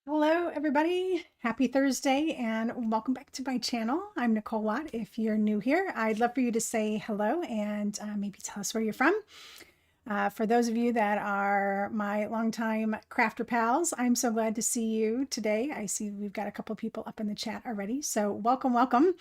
Hello, everybody. Happy Thursday and welcome back to my channel. I'm Nicole Watt. If you're new here, I'd love for you to say hello and maybe tell us where you're from. For those of you that are my longtime crafter pals, I'm so glad to see you today. I see we've got a couple people up in the chat already, so welcome, welcome.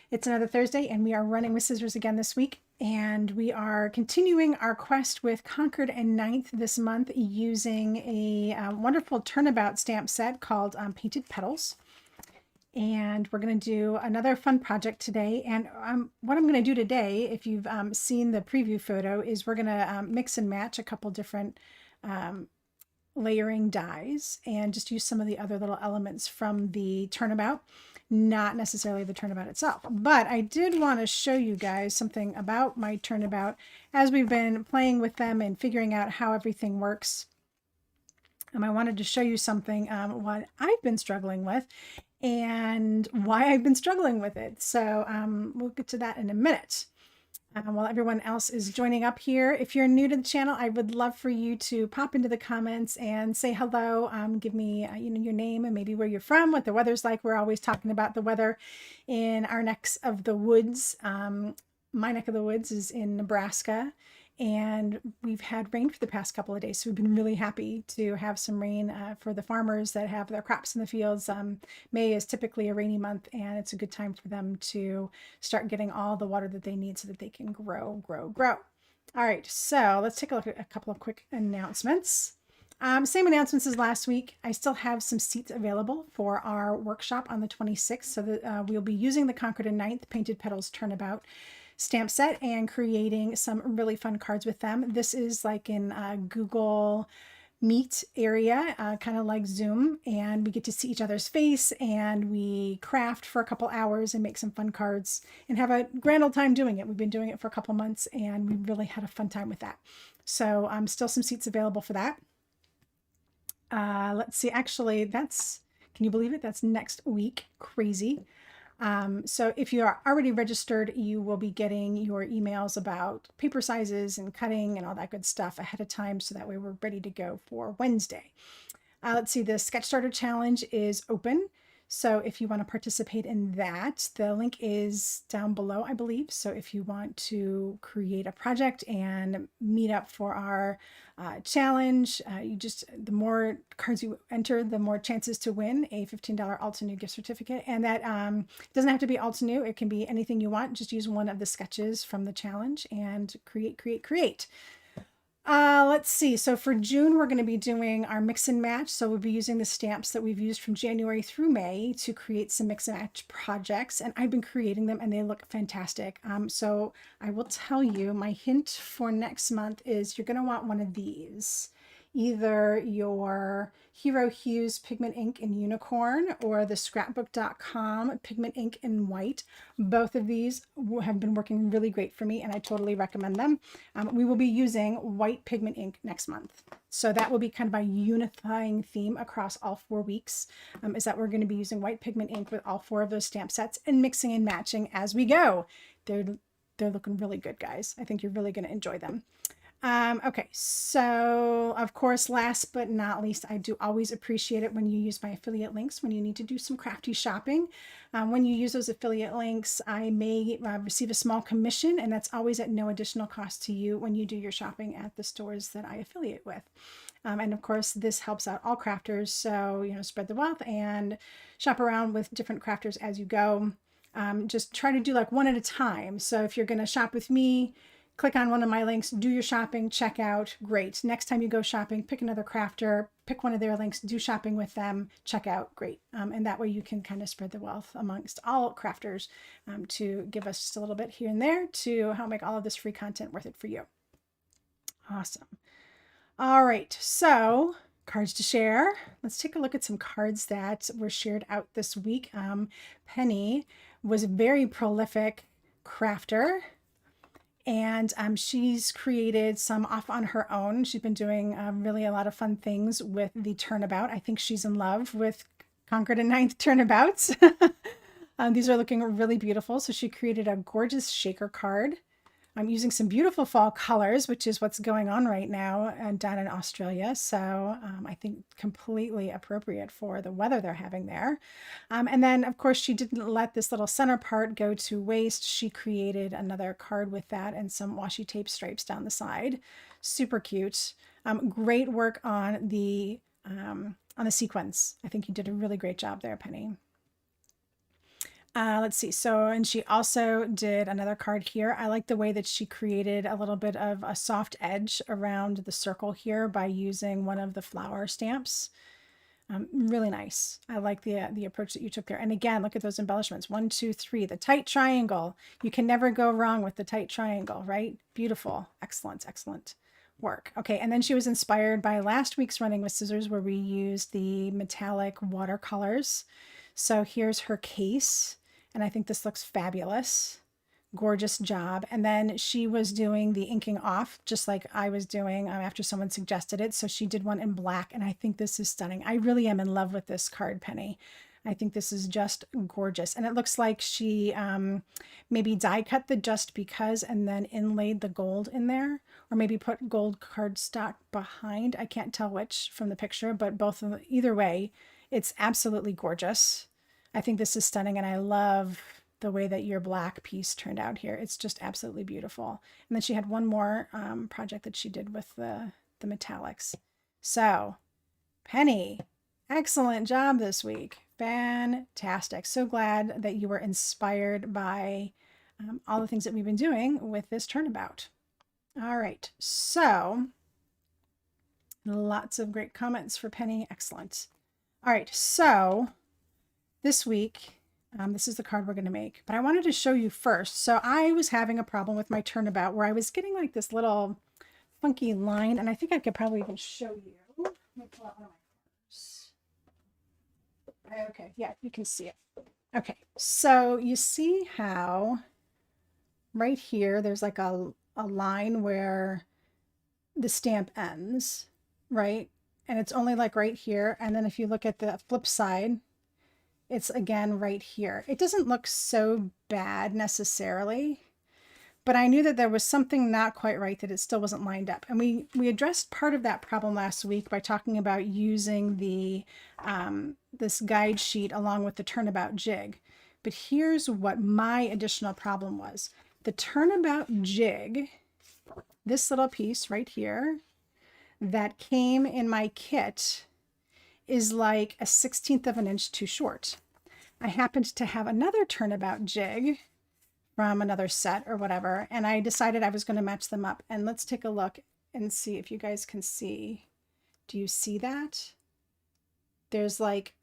It's another Thursday and we are running with scissors again this week. And we are continuing our quest with Concord and Ninth this month using a wonderful turnabout stamp set called Painted Petals. And we're going to do another fun project today. And what I'm going to do today, if you've seen the preview photo, is we're going to mix and match a couple different layering dies and just use some of the other little elements from the turnabout, not necessarily the turnabout itself. But I did want to show you guys something about my turnabout as we've been playing with them and figuring out how everything works. I wanted to show you something what I've been struggling with and why I've been struggling with it. So we'll get to that in a minute. While everyone else is joining up here, if you're new to the channel, I would love for you to pop into the comments and say hello. Give me your name and maybe where you're from, what the weather's like. We're always talking about the weather in our necks of the woods. My neck of the woods is in Nebraska, and we've had rain for the past couple of days. So we've been really happy to have some rain for the farmers that have their crops in the fields. May is typically a rainy month, and it's a good time for them to start getting all the water that they need so that they can grow. All right, so let's take a look at a couple of quick announcements. Same announcements as last week. I still have some seats available for our workshop on the 26th, so that we'll be using the Concord and Ninth Painted Petals Turnabout stamp set and creating some really fun cards with them. This is like in Google Meet area, kind of like Zoom, and we get to see each other's face and we craft for a couple hours and make some fun cards and have a grand old time doing it. We've been doing it for a couple months and we really had a fun time with that. So still some seats available for that. Let's see, actually can you believe it? That's next week. Crazy. So if you are already registered, you will be getting your emails about paper sizes and cutting and all that good stuff ahead of time, so that way we're ready to go for Wednesday. Let's see, the Sketch Starter Challenge is open. So if you want to participate in that, the link is down below, I believe. So if you want to create a project and meet up for our challenge, the more cards you enter, the more chances to win a $15 Altenew gift certificate. And that doesn't have to be Altenew. It can be anything you want. Just use one of the sketches from the challenge and create. Let's see. So for June, we're going to be doing our mix and match. So we'll be using the stamps that we've used from January through May to create some mix and match projects. And I've been creating them and they look fantastic. So I will tell you, my hint for next month is you're going to want one of these. Either your Hero Hues Pigment Ink in Unicorn or the scrapbook.com Pigment Ink in White. Both of these have been working really great for me and I totally recommend them. We will be using white pigment ink next month. So that will be kind of a unifying theme across all 4 weeks, is that we're going to be using white pigment ink with all 4 of those stamp sets and mixing and matching as we go. They're looking really good, guys. I think you're really going to enjoy them. Okay, so of course, last but not least, I do always appreciate it when you use my affiliate links when you need to do some crafty shopping. When you use those affiliate links, I may receive a small commission, and that's always at no additional cost to you when you do your shopping at the stores that I affiliate with. And of course, this helps out all crafters, so spread the wealth and shop around with different crafters as you go. Just try to do like one at a time. So if you're going to shop with me, click on one of my links, do your shopping, check out, great. Next time you go shopping, pick another crafter, pick one of their links, do shopping with them, check out, great. And that way you can kind of spread the wealth amongst all crafters to give us just a little bit here and there to help make all of this free content worth it for you. Awesome. All right, so cards to share. Let's take a look at some cards that were shared out this week. Penny was a very prolific crafter. And she's created some off on her own. She's been doing really a lot of fun things with the Turnabout. I think she's in love with Concord and Ninth Turnabouts. These are looking really beautiful. So she created a gorgeous shaker card I'm using some beautiful fall colors, which is what's going on right now down in Australia. So I think completely appropriate for the weather they're having there. And then, of course, she didn't let this little center part go to waste. She created another card with that and some washi tape stripes down the side. Super cute. Great work on the sequins. I think you did a really great job there, Penny. Let's see. So, and she also did another card here. I like the way that she created a little bit of a soft edge around the circle here by using one of the flower stamps. Really nice. I like the approach that you took there. And again, look at those embellishments. 1, 2, 3, the tight triangle. You can never go wrong with the tight triangle, right? Beautiful. Excellent, excellent work. Okay, and then she was inspired by last week's Running with Scissors where we used the metallic watercolors. So here's her case. And I think this looks fabulous. Gorgeous job. And then she was doing the inking off, just like I was doing after someone suggested it. So she did one in black, and I think this is stunning. I really am in love with this card, Penny. I think this is just gorgeous. And it looks like she maybe die cut the just because and then inlaid the gold in there, or maybe put gold cardstock behind. I can't tell which from the picture, but both of them, either way, it's absolutely gorgeous. I think this is stunning, and I love the way that your black piece turned out here. It's just absolutely beautiful. And then she had one more project that she did with the metallics. So, Penny, excellent job this week. Fantastic. So glad that you were inspired by all the things that we've been doing with this turnabout. All right, so lots of great comments for Penny. Excellent. All right, so this week, this is the card we're going to make, but I wanted to show you first. So I was having a problem with my turnabout where I was getting like this little funky line, and I think I could probably even show you. Let me pull out one of my cards. Okay, yeah, you can see it. Okay, so you see how right here there's like a line where the stamp ends, right? And it's only like right here. And then if you look at the flip side, it's again right here. It doesn't look so bad necessarily, but I knew that there was something not quite right, that it still wasn't lined up. And we addressed part of that problem last week by talking about using the this guide sheet along with the turnabout jig. But here's what my additional problem was. The turnabout jig, this little piece right here that came in my kit, is like a 1/16 of an inch too short. I happened to have another turnabout jig from another set or whatever, and I decided I was going to match them up. And let's take a look and see if you guys can see. Do you see that? There's like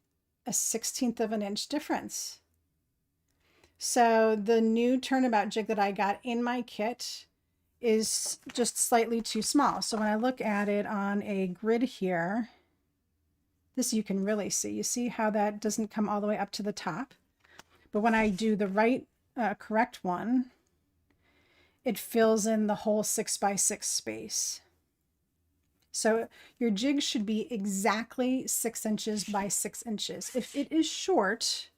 a 1/16 of an inch difference. So the new turnabout jig that I got in my kit is just slightly too small. So when I look at it on a grid here, this you can really see. You see how that doesn't come all the way up to the top? But when I do the right, correct one, it fills in the whole 6x6 space. So your jig should be exactly 6 inches by 6 inches. If it is short,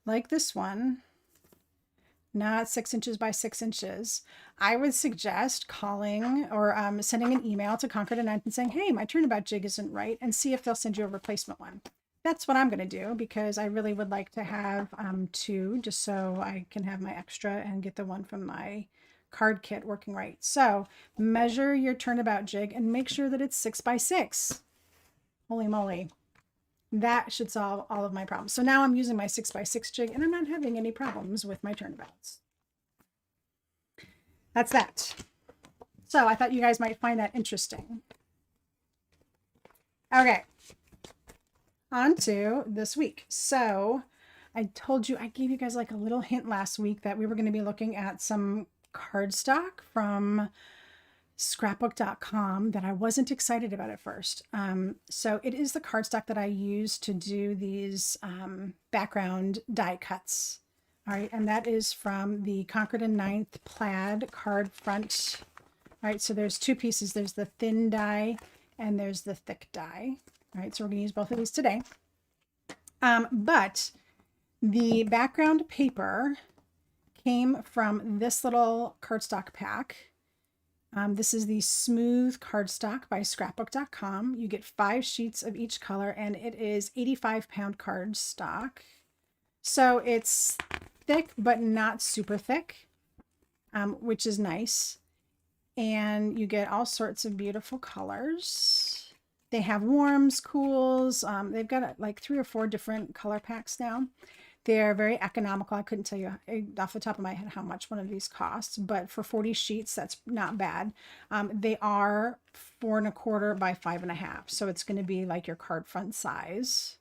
like this one, not 6 inches by 6 inches, I would suggest calling or sending an email to Concord and saying, hey, my turnabout jig isn't right, and see if they'll send you a replacement one. That's what I'm going to do, because I really would like to have 2, just so I can have my extra and get the one from my card kit working right. So measure your turnabout jig and make sure that it's 6 by 6. Holy moly. That should solve all of my problems. So now I'm using my 6x6 jig and I'm not having any problems with my turnabouts. That's that. So I thought you guys might find that interesting. Okay, on to this week. So I told you, I gave you guys like a little hint last week that we were going to be looking at some cardstock from scrapbook.com that I wasn't excited about at first. So it is the cardstock that I use to do these background die cuts. All right, and that is from the Concord and 9th Plaid card front. All right, so there's 2 pieces. There's the thin die and there's the thick die. All right, so we're gonna use both of these today. But the background paper came from this little cardstock pack. This is the Smooth Cardstock by scrapbook.com. You get 5 sheets of each color, and it is 85-pound cardstock. So it's thick, but not super thick, which is nice. And you get all sorts of beautiful colors. They have warms, cools. They've got like 3 or 4 different color packs now. They're very economical. I couldn't tell you off the top of my head how much one of these costs, but for 40 sheets, that's not bad. They are 4 1/4 by 5 1/2. So it's going to be like your card front size.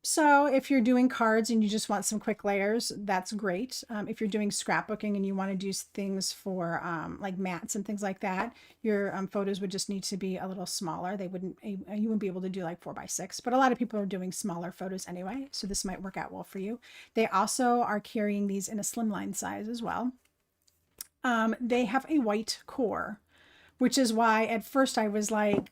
So if you're doing cards and you just want some quick layers, that's great. If you're doing scrapbooking and you want to do things for like mats and things like that, your photos would just need to be a little smaller. You wouldn't be able to do like 4 by 6, but a lot of people are doing smaller photos anyway, so this might work out well for you. They also are carrying these in a slimline size as well. They have a white core, which is why at first I was like,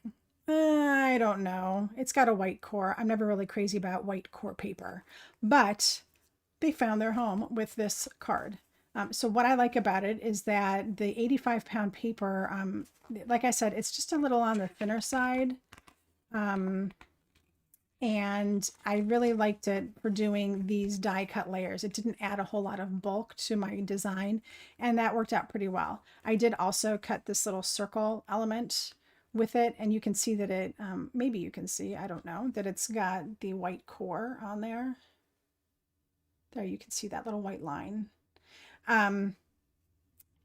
I don't know. It's got a white core. I'm never really crazy about white core paper, but they found their home with this card. So what I like about it is that the 85-pound paper, like I said, it's just a little on the thinner side. And I really liked it for doing these die cut layers. It didn't add a whole lot of bulk to my design, and that worked out pretty well. I did also cut this little circle element with it, and you can see that it maybe you can see, I don't know, that it's got the white core on there. There you can see that little white line, and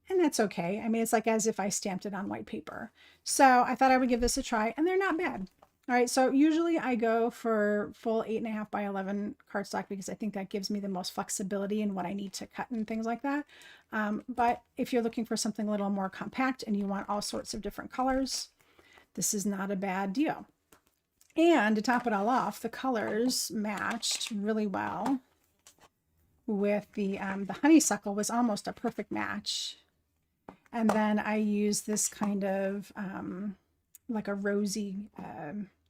that's okay. I mean, it's like as if I stamped it on white paper. So I thought I would give this a try, and they're not bad. All right, so usually I go for full 8.5 by 11 cardstock because I think that gives me the most flexibility in what I need to cut and things like that. But if you're looking for something a little more compact and you want all sorts of different colors, this is not a bad deal. And to top it all off, the colors matched really well with the honeysuckle was almost a perfect match. And then I used this kind of like a rosy,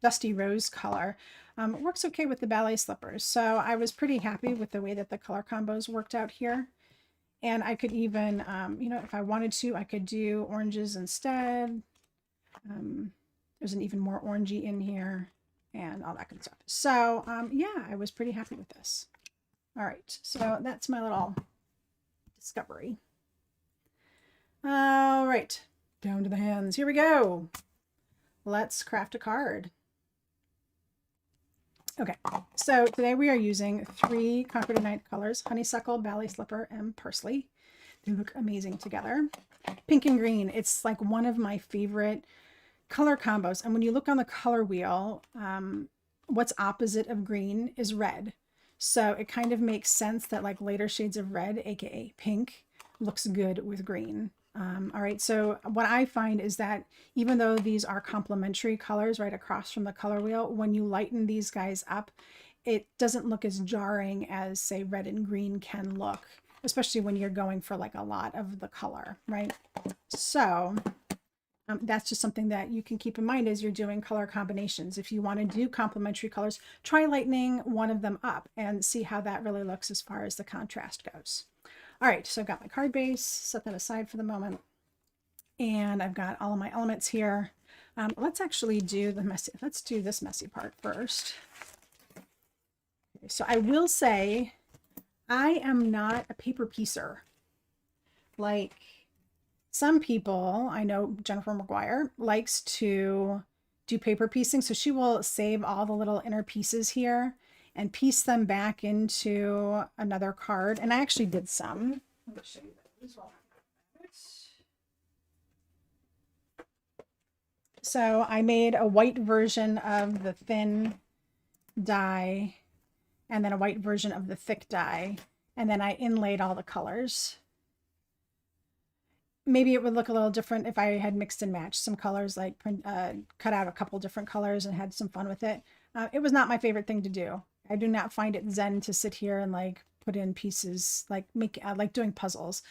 dusty rose color. It works okay with the ballet slippers. So I was pretty happy with the way that the color combos worked out here. And I could even, you know, if I wanted to, I could do oranges instead. There's an even more orangey in here and all that good stuff. So yeah, I was pretty happy with this. All right, so that's my little discovery. All right, down to the hands. Here we go. Let's craft a card. Okay, so today we are using 3 Concord and Night colors: Honeysuckle, Ballet Slipper, and Parsley. They look amazing together. Pink and green, it's like one of my favorite color combos. And when you look on the color wheel, what's opposite of green is red. So it kind of makes sense that like later shades of red, aka pink, looks good with green. All right, so what I find is that even though these are complementary colors right across from the color wheel, when you lighten these guys up, it doesn't look as jarring as, say, red and green can look, especially when you're going for like a lot of the color, right? So that's just something that you can keep in mind as you're doing color combinations. If you want to do complementary colors, try lightening one of them up and see how that really looks as far as the contrast goes. All right, so I've got my card base, set that aside for the moment. And I've got all of my elements here. Let's actually do let's do this messy part first. Okay, so I will say, I am not a paper piecer. Like some people, I know Jennifer McGuire likes to do paper piecing. So she will save all the little inner pieces here and piece them back into another card. And I actually did some. Let me show you those. So I made a white version of the thin die and then a white version of the thick die. And then I inlaid all the colors. Maybe it would look a little different if I had mixed and matched some colors, like cut out a couple different colors and had some fun with it. It was not my favorite thing to do. I do not find it zen to sit here and like put in pieces, like like doing puzzles.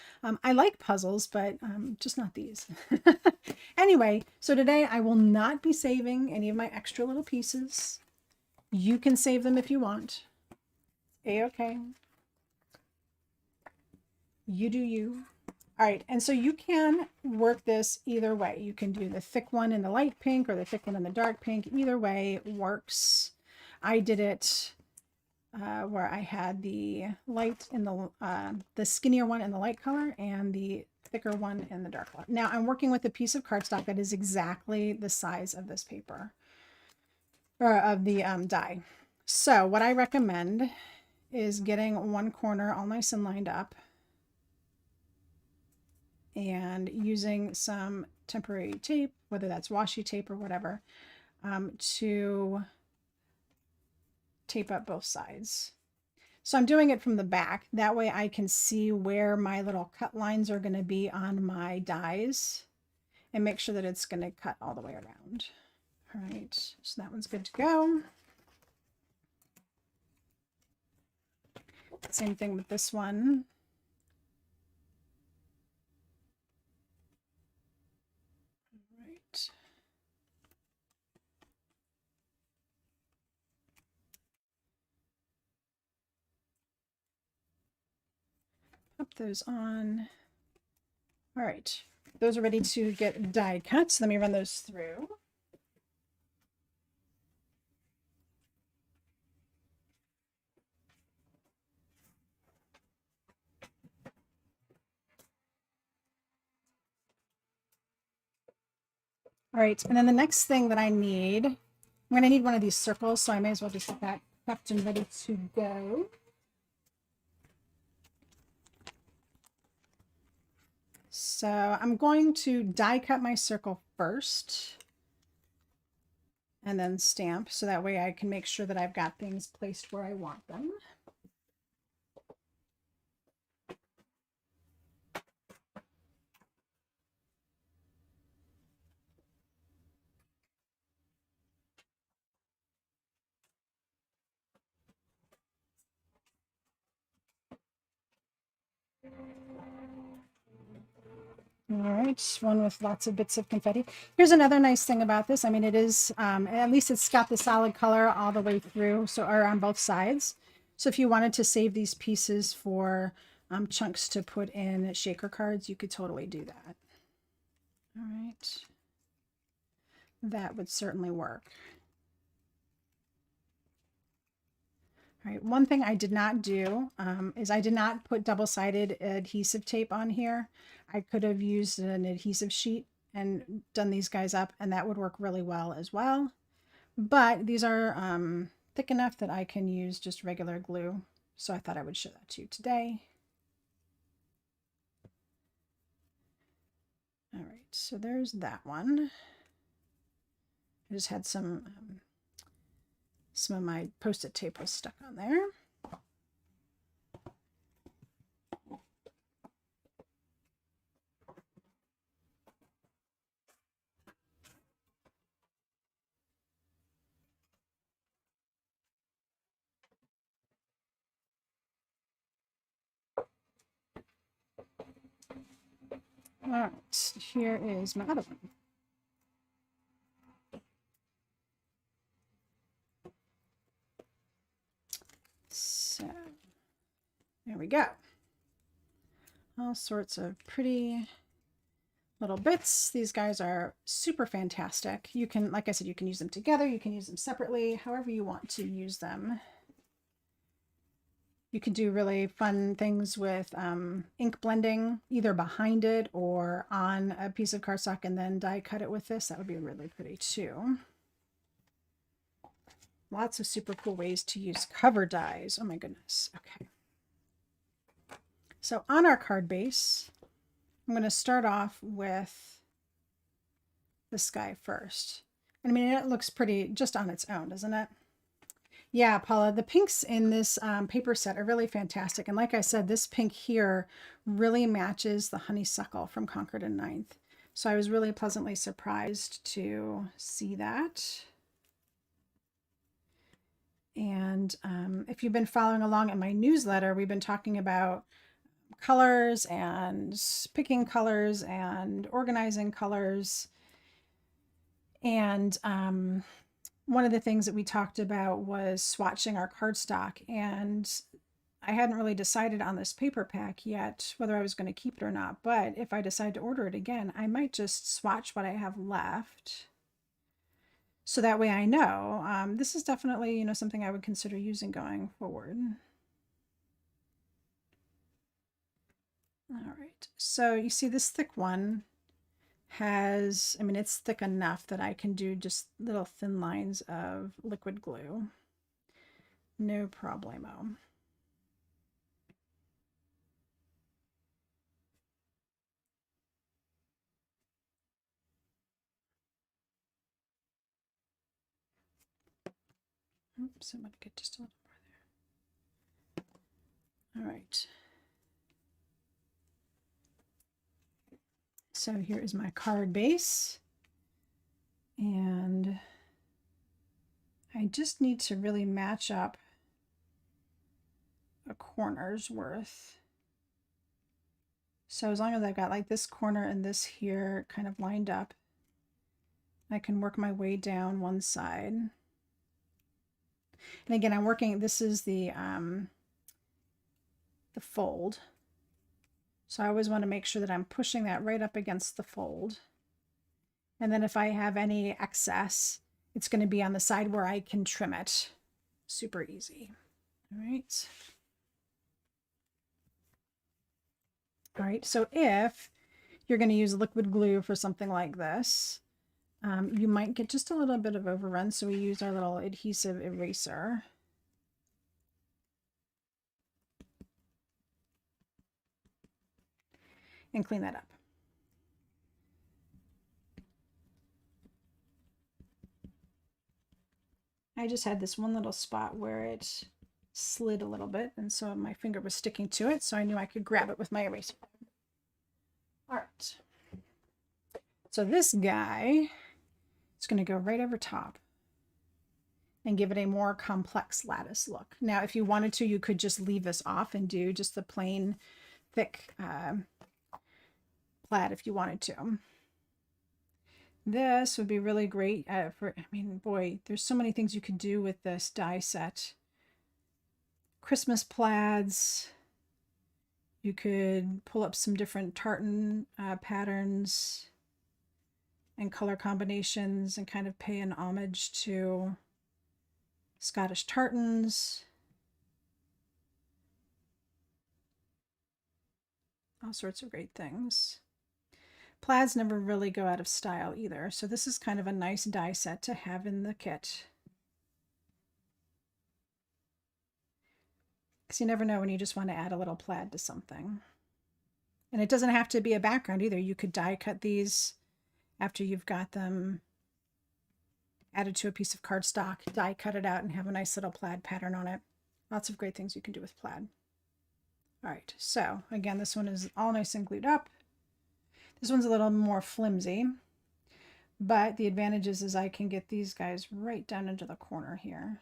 I like puzzles, but just not these. Anyway, so today I will not be saving any of my extra little pieces. You can save them if you want. A-okay. You do you. All right, and so you can work this either way. You can do the thick one in the light pink or the thick one in the dark pink. Either way works. I did it where I had the light in the skinnier one in the light color and the thicker one in the dark color. Now I'm working with a piece of cardstock that is exactly the size of this paper, or of the die. So what I recommend is getting one corner all nice and lined up and using some temporary tape, whether that's washi tape or whatever, to tape up both sides. So I'm doing it from the back. That way I can see where my little cut lines are going to be on my dies and make sure that it's going to cut all the way around. All right, so that one's good to go. Same thing with this one. All right. Pop those on. All right, those are ready to get die cut. So let me run those through. All right, and then the next thing that I need, I'm going to need one of these circles, so I may as well just get that prepped and ready to go. So I'm going to die cut my circle first and then stamp, so that way I can make sure that I've got things placed where I want them. All right, one with lots of bits of confetti. Here's another nice thing about this. I mean, it is, at least it's got the solid color all the way through, so, or on both sides. So if you wanted to save these pieces for chunks to put in shaker cards, you could totally do that. All right, that would certainly work. All right, one thing I did not do is I did not put double-sided adhesive tape on here. I could have used an adhesive sheet and done these guys up, and that would work really well as well. But these are thick enough that I can use just regular glue. So I thought I would show that to you today. All right, so there's that one. I just had some of my Post-it tape was stuck on there. All right, here is my other one. So there we go. All sorts of pretty little bits. These guys are super fantastic. You can, like I said, you can use them together. You can use them separately, however you want to use them. You can do really fun things with ink blending, either behind it or on a piece of cardstock and then die cut it with this. That would be really pretty too. Lots of super cool ways to use cover dies. Oh my goodness. Okay. So on our card base, I'm going to start off with this guy first. I mean, it looks pretty just on its own, doesn't it? Yeah, Paula, the pinks in this paper set are really fantastic. And like I said, this pink here really matches the Honeysuckle from Concord and 9th. So I was really pleasantly surprised to see that. And if you've been following along in my newsletter, we've been talking about colors and picking colors and organizing colors. And one of the things that we talked about was swatching our cardstock. And I hadn't really decided on this paper pack yet whether I was going to keep it or not, but if I decide to order it again, I might just swatch what I have left. So that way I know. This is definitely, you know, something I would consider using going forward. All right, so you see this thick one has, I mean, it's thick enough that I can do just little thin lines of liquid glue. No problemo. Oops, I'm going to get just a little more there. All right. So here is my card base. And I just need to really match up a corner's worth. So as long as I've got like this corner and this here kind of lined up, I can work my way down one side. And again, I'm working, this is the fold. So I always want to make sure that I'm pushing that right up against the fold. And then if I have any excess, it's going to be on the side where I can trim it. Super easy. All right. All right, so if you're going to use liquid glue for something like this, you might get just a little bit of overrun. So we use our little adhesive eraser. And clean that up. I just had this one little spot where it slid a little bit, and so my finger was sticking to it, so I knew I could grab it with my eraser. All right. So this guy is going to go right over top and give it a more complex lattice look. Now, if you wanted to, you could just leave this off and do just the plain thick plaid if you wanted to. This would be really great for, I mean, boy, there's so many things you could do with this die set. Christmas plaids. You could pull up some different tartan patterns and color combinations and kind of pay an homage to Scottish tartans. All sorts of great things. Plaids never really go out of style either, so this is kind of a nice die set to have in the kit. Because you never know when you just want to add a little plaid to something. And it doesn't have to be a background either. You could die cut these after you've got them added to a piece of cardstock, die cut it out and have a nice little plaid pattern on it. Lots of great things you can do with plaid. All right, so again, this one is all nice and glued up. This one's a little more flimsy, but the advantage is I can get these guys right down into the corner here.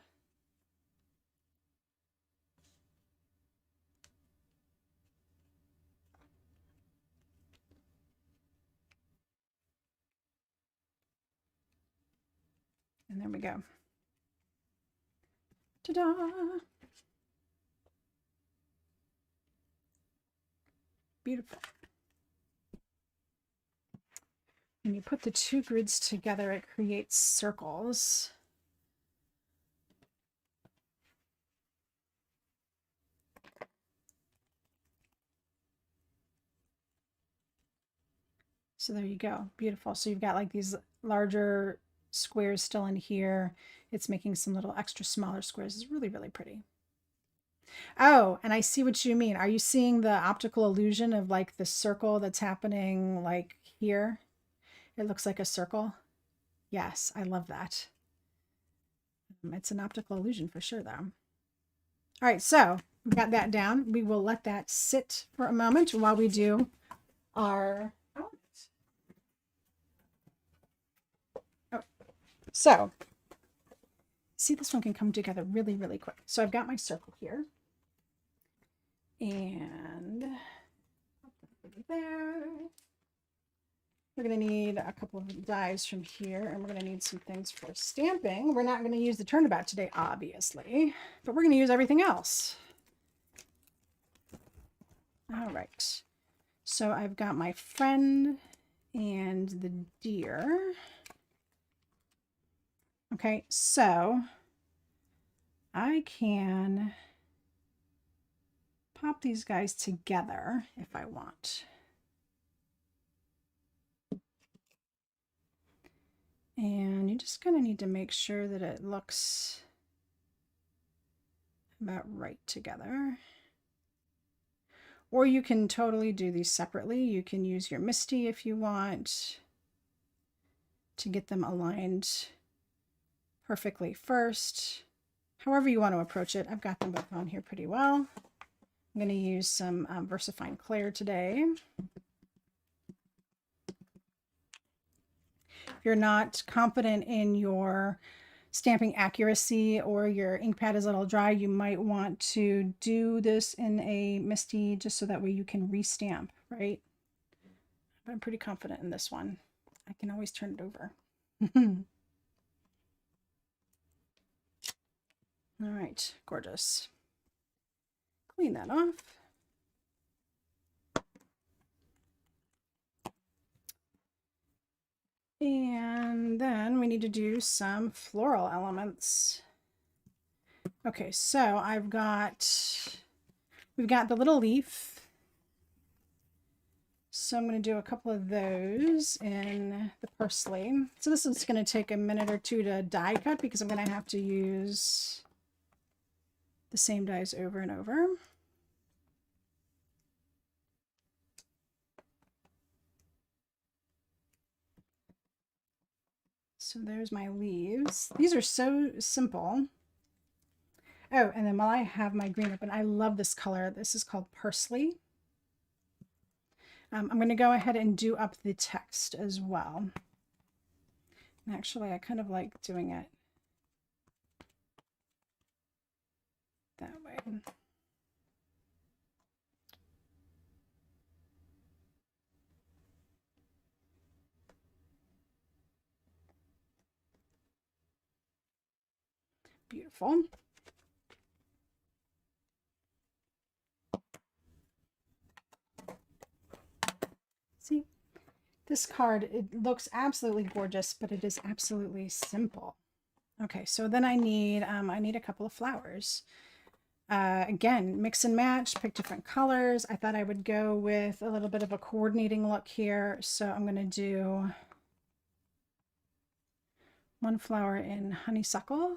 And there we go. Ta-da! Beautiful. When you put the two grids together, it creates circles. So there you go. Beautiful. So you've got like these larger squares still in here. It's making some little extra smaller squares. It's really, really pretty. Oh, and I see what you mean. Are you seeing the optical illusion of like the circle that's happening like here? It looks like a circle. Yes, I love that. It's an optical illusion for sure, though. All right, so we've got that down. We will let that sit for a moment while we do our elements. Oh, so see, this one can come together really, really quick. So I've got my circle here. And there. We're going to need a couple of dies from here, and we're going to need some things for stamping. We're not going to use the turnabout today, obviously, but we're going to use everything else. All right. So I've got my friend and the deer. Okay, so I can pop these guys together if I want. And you're just going to need to make sure that it looks about right together. Or you can totally do these separately. You can use your MISTI if you want to get them aligned perfectly first. However you want to approach it. I've got them both on here pretty well. I'm going to use some VersaFine Clair today. If you're not confident in your stamping accuracy or your ink pad is a little dry, you might want to do this in a MISTI just so that way you can restamp, right? But I'm pretty confident in this one. I can always turn it over. All right, gorgeous. Clean that off. And then we need to do some floral elements. Okay, so we've got the little leaf. So I'm going to do a couple of those in the Parsley. So this is going to take a minute or two to die cut because I'm going to have to use the same dies over and over. So there's my leaves. These are so simple. Oh, and then while I have my green open, I love this color. This is called Parsley. I'm going to go ahead and do up the text as well. And actually, I kind of like doing it that way. Beautiful. See, this card, it looks absolutely gorgeous, but it is absolutely simple. Okay, so then I need a couple of flowers. Again, mix and match, pick different colors. I thought I would go with a little bit of a coordinating look here. So I'm going to do one flower in Honeysuckle.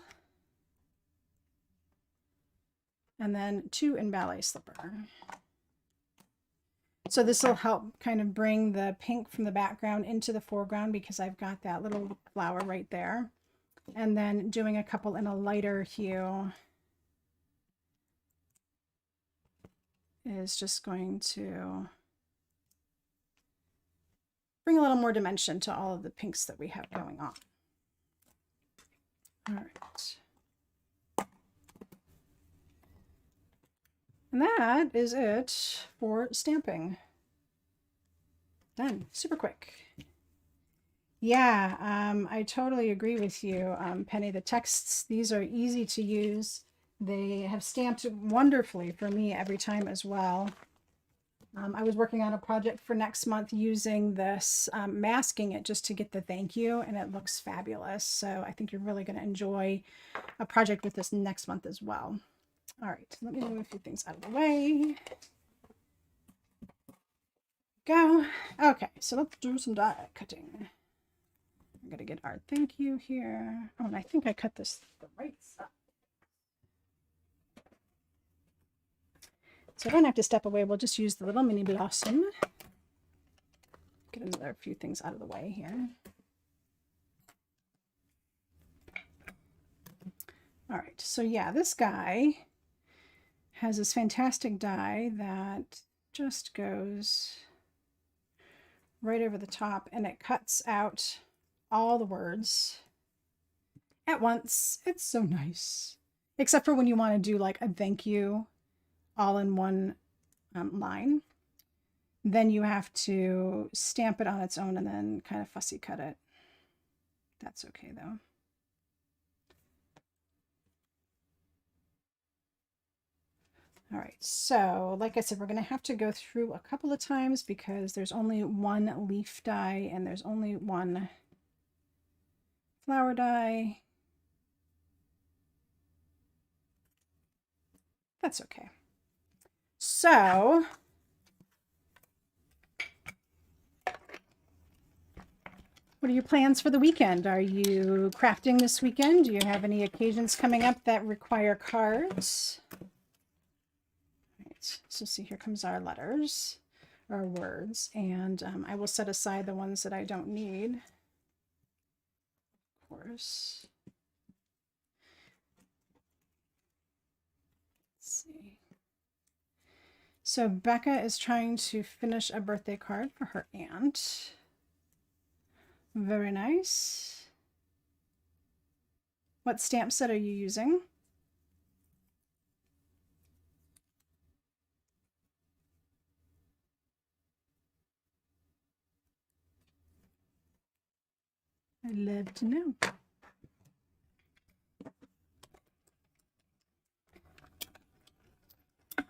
And then 2 in Ballet Slipper. So this will help kind of bring the pink from the background into the foreground because I've got that little flower right there. And then doing a couple in a lighter hue is just going to bring a little more dimension to all of the pinks that we have going on. All right. And that is it for stamping. Done. Super quick. Yeah, I totally agree with you, Penny. The texts, these are easy to use. They have stamped wonderfully for me every time as well. I was working on a project for next month using this, masking it just to get the thank you, and it looks fabulous. So I think you're really going to enjoy a project with this next month as well. All right, let me move a few things out of the way. Go. Okay, so let's do some die cutting. I'm going to get our thank you here. Oh, and I think I cut this the right side. So I don't have to step away. We'll just use the little mini blossom. Get another few things out of the way here. All right, so yeah, this guy has this fantastic die that just goes right over the top, and it cuts out all the words at once. It's so nice. Except for when you want to do like a thank you all in one line. Then you have to stamp it on its own and then kind of fussy cut it. That's okay though. All right, so like I said, we're going to have to go through a couple of times because there's only one leaf die and there's only one flower die. That's okay. So what are your plans for the weekend? Are you crafting this weekend? Do you have any occasions coming up that require cards? All right, so see, here comes our letters, our words, and I will set aside the ones that I don't need, of course. Let's see. So Becca is trying to finish a birthday card for her aunt. Very nice. What stamp set are you using? I'd love to know.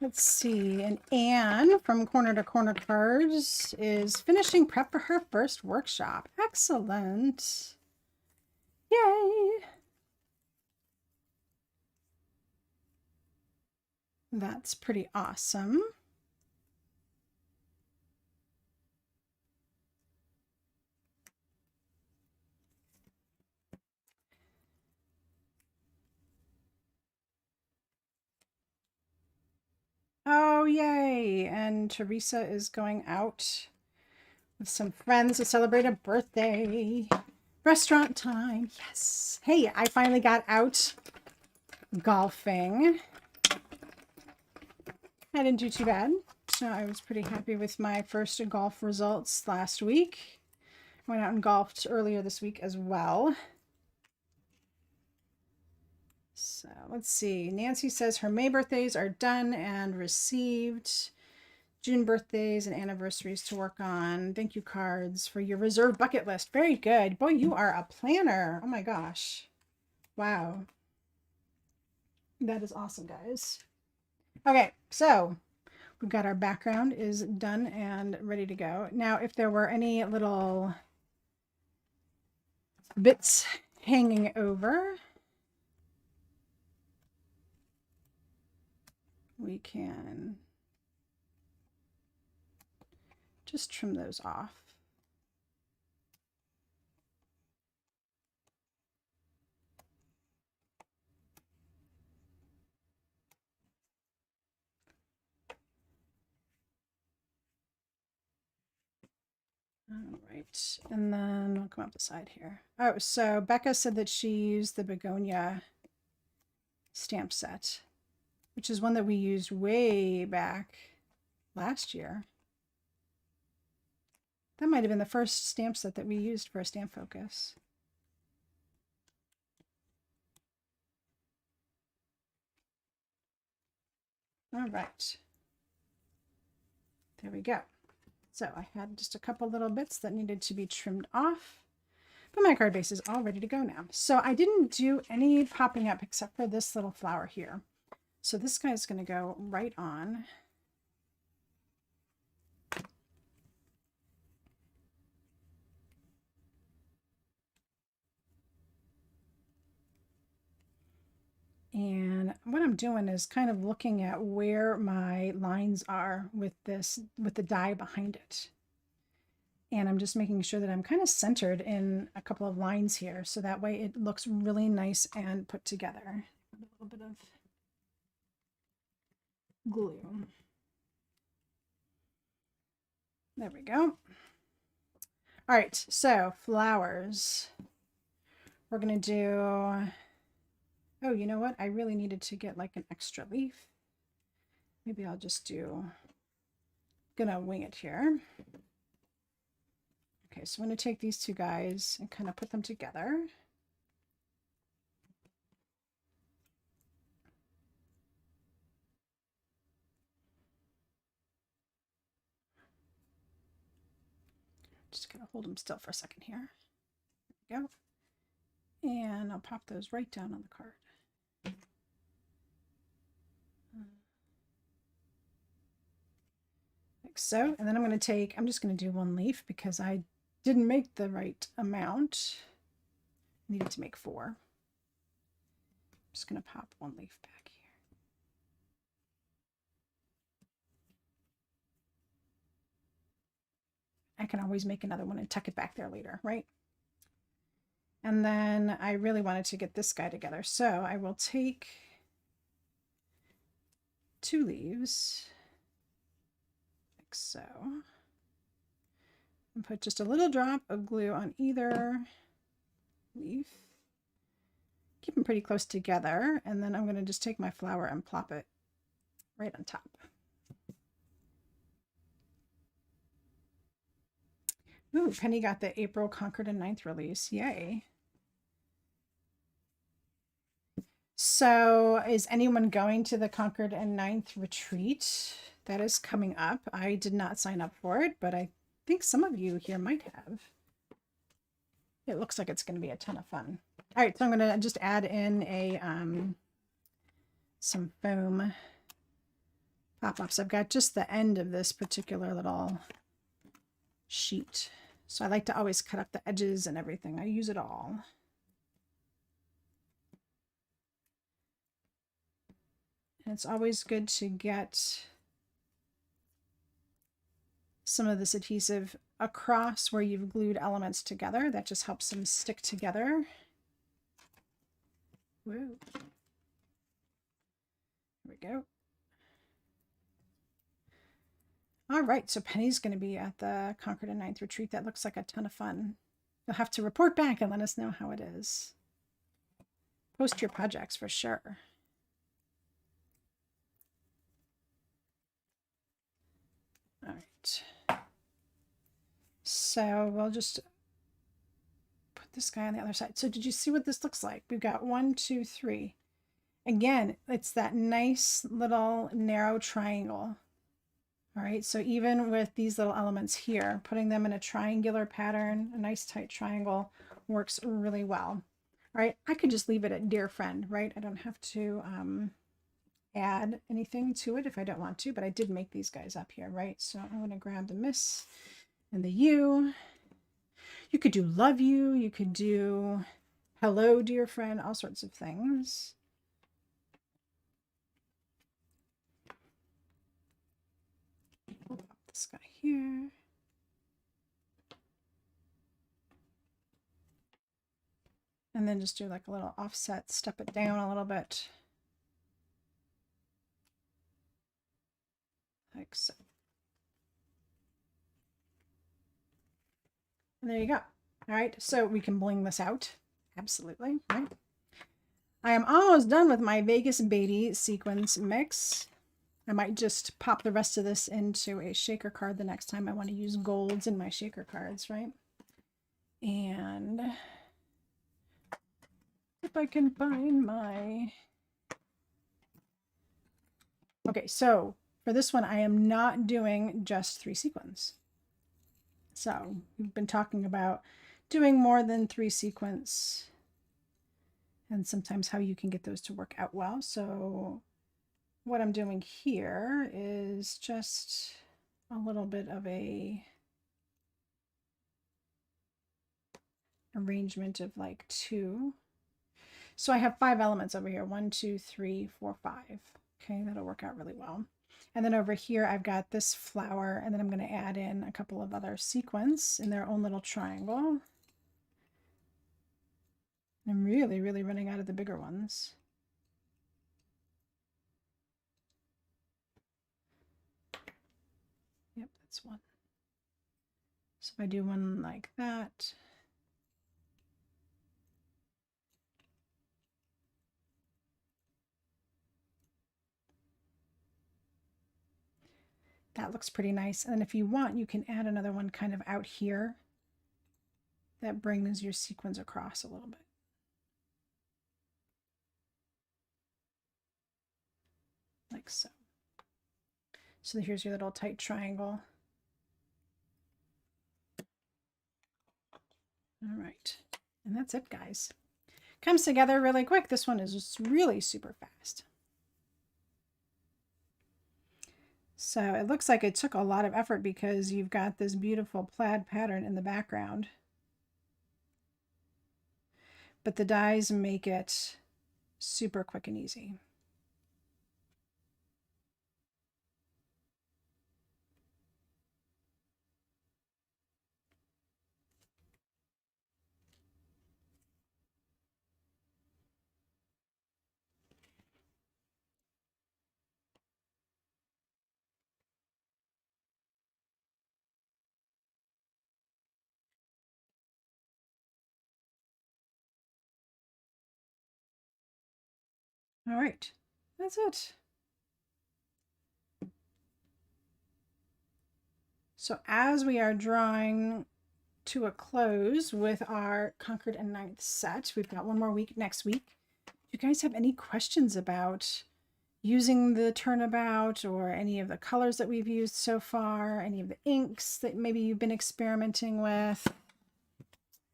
Let's see, and Anne from Corner to Corner Cards is finishing prep for her first workshop. Excellent. Yay. That's pretty awesome. Oh, yay. And Teresa is going out with some friends to celebrate a birthday. Restaurant time. Yes. Hey, I finally got out golfing. I didn't do too bad. So I was pretty happy with my first golf results last week. I went out and golfed earlier this week as well. So let's see. Nancy says her May birthdays are done and received. June birthdays and anniversaries to work on. Thank you cards for your reserve bucket list. Very good. Boy, you are a planner. Oh my gosh. Wow. That is awesome, guys. Okay, so we've got our background is done and ready to go. Now, if there were any little bits hanging over, we can just trim those off. All right, and then I'll come up the side here. Oh, so Becca said that she used the begonia stamp set, which is one that we used way back last year. That might have been the first stamp set that we used for a stamp focus. All right. There we go. So I had just a couple little bits that needed to be trimmed off, but my card base is all ready to go now. So I didn't do any popping up except for this little flower here. So this guy's going to go right on. And what I'm doing is kind of looking at where my lines are with this, with the die behind it. And I'm just making sure that I'm kind of centered in a couple of lines here. So that way it looks really nice and put together. A little bit of glue. There we go. All right, so flowers. We're going to do... Oh, you know what? I really needed to get like an extra leaf. Maybe I'll just do, gonna wing it here. Okay, so I'm gonna take these two guys and kind of put them together. Just gonna hold them still for a second here. There we go. And I'll pop those right down on the card. like so. And then I'm just going to do one leaf because I didn't make the right amount. I needed to make 4. I'm just going to pop one leaf back here. I can always make another one and tuck it back there later, right? And then I really wanted to get this guy together. So I will take 2 leaves, like so, and put just a little drop of glue on either leaf. Keep them pretty close together. And then I'm going to just take my flower and plop it right on top. Ooh, Penny got the April Concord and 9th release. Yay. So is anyone going to the Concord and 9th retreat? That is coming up. I did not sign up for it, but I think some of you here might have. It looks like it's going to be a ton of fun. All right, so I'm going to just add in a some foam pop-ups. I've got just the end of this particular little sheet. So I like to always cut up the edges and everything. I use it all. And it's always good to get some of this adhesive across where you've glued elements together. That just helps them stick together. Whoa. There we go. All right, so Penny's going to be at the Concord and 9th retreat. That looks like a ton of fun. You'll have to report back and let us know how it is. Post your projects for sure. All right. So we'll just put this guy on the other side. So did you see what this looks like? We've got 1, 2, 3. Again, it's that nice little narrow triangle. All right, so even with these little elements here, putting them in a triangular pattern, a nice tight triangle, works really well. All right, I could just leave it at dear friend, right? I don't have to add anything to it if I don't want to, but I did make these guys up here, right? So I'm going to grab the miss and the you. You could do love you, you could do hello, dear friend, all sorts of things. We'll pop this guy here. And then just do like a little offset, step it down a little bit. Like so. And there you go. All right, so we can bling this out. Absolutely, right? I am almost done with my Vegas Beatty sequins mix. I might just pop the rest of this into a shaker card the next time I want to use golds in my shaker cards, right? And if I can find my... Okay, so for this one, I am not doing just 3 sequins. So we've been talking about doing more than 3 sequins and sometimes how you can get those to work out well. So what I'm doing here is just a little bit of a arrangement of like 2. So I have 5 elements over here. 1, 2, 3, 4, 5. Okay, that'll work out really well. And then over here, I've got this flower, and then I'm going to add in a couple of other sequins in their own little triangle. I'm really, really running out of the bigger ones. Yep, that's one. So if I do one like that. That looks pretty nice. And if you want, you can add another one kind of out here that brings your sequins across a little bit. Like so. So here's your little tight triangle. All right. And that's it, guys. Comes together really quick. This one is just really super fast. So it looks like it took a lot of effort because you've got this beautiful plaid pattern in the background. But the dies make it super quick and easy. All right, that's it. So as we are drawing to a close with our Concord and Ninth set, we've got one more week next week. Do you guys have any questions about using the Turnabout or any of the colors that we've used so far, any of the inks that maybe you've been experimenting with?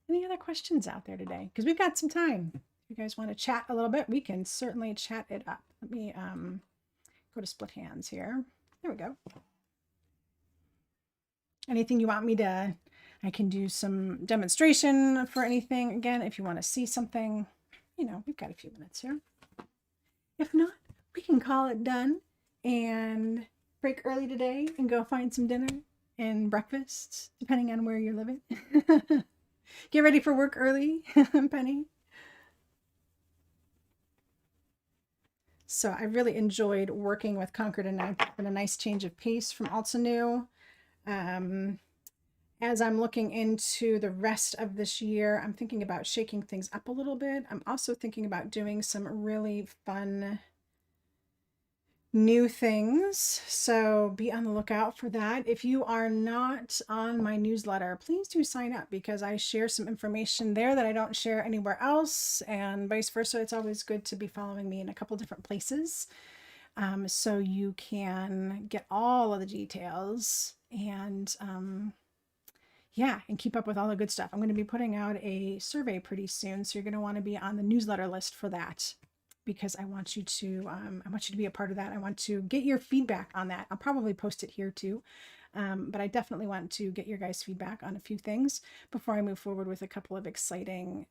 Any other questions out there today? Because we've got some time. If you guys want to chat a little bit, we can certainly chat it up. Let me go to split hands here. There we go. Anything you want me to, I can do some demonstration for anything. Again, if you want to see something, you know, we've got a few minutes here. If not, we can call it done and break early today and go find some dinner and breakfast, depending on where you're living. Get ready for work early, Penny. So I really enjoyed working with Concord and I've been a nice change of pace from Altenew. As I'm looking into the rest of this year, I'm thinking about shaking things up a little bit. I'm also thinking about doing some really fun new things. So be on the lookout for that. If you are not on my newsletter, please do sign up because I share some information there that I don't share anywhere else and vice versa. It's always good to be following me in a couple different places. So you can get all of the details and yeah, and keep up with all the good stuff. I'm going to be putting out a survey pretty soon, so you're going to want to be on the newsletter list for that because I want you to be a part of that. I want to get your feedback on that. I'll probably post it here too, but I definitely want to get your guys' feedback on a few things before I move forward with a couple of exciting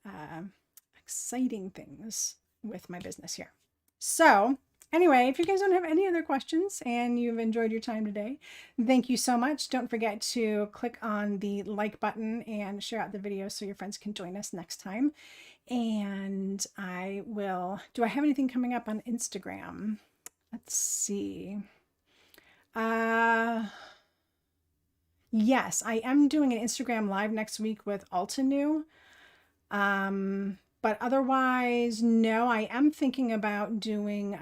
things with my business here. So anyway, if you guys don't have any other questions and you've enjoyed your time today, thank you so much. Don't forget to click on the like button and share out the video so your friends can join us next time. And do I have anything coming up on Instagram? Let's see. Yes, I am doing an Instagram live next week with Altenew. But otherwise, no, I am thinking about doing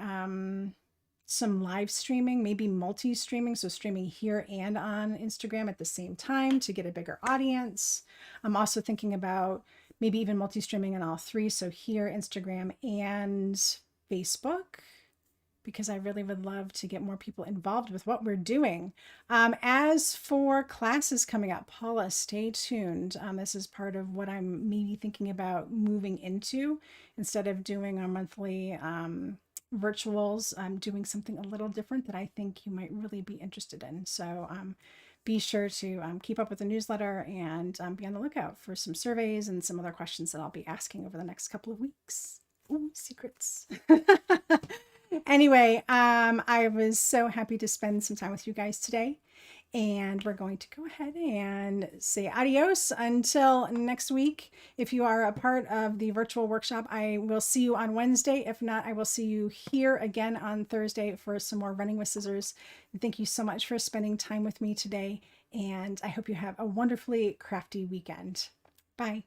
some live streaming, maybe multi-streaming, so streaming here and on Instagram at the same time to get a bigger audience. I'm also thinking about maybe even multi-streaming on all three, so here, Instagram, and Facebook, because I really would love to get more people involved with what we're doing. As for classes coming up, Paula, stay tuned. This is part of what I'm maybe thinking about moving into. Instead of doing our monthly virtuals, I'm doing something a little different that I think you might really be interested in. So be sure to keep up with the newsletter and be on the lookout for some surveys and some other questions that I'll be asking over the next couple of weeks. Ooh, secrets. Anyway, I was so happy to spend some time with you guys today, and we're going to go ahead and say adios until next week. If you are a part of the virtual workshop, I will see you on Wednesday. If not, I will see you here again on Thursday for some more running with scissors. Thank you so much for spending time with me today, and I hope you have a wonderfully crafty weekend. Bye.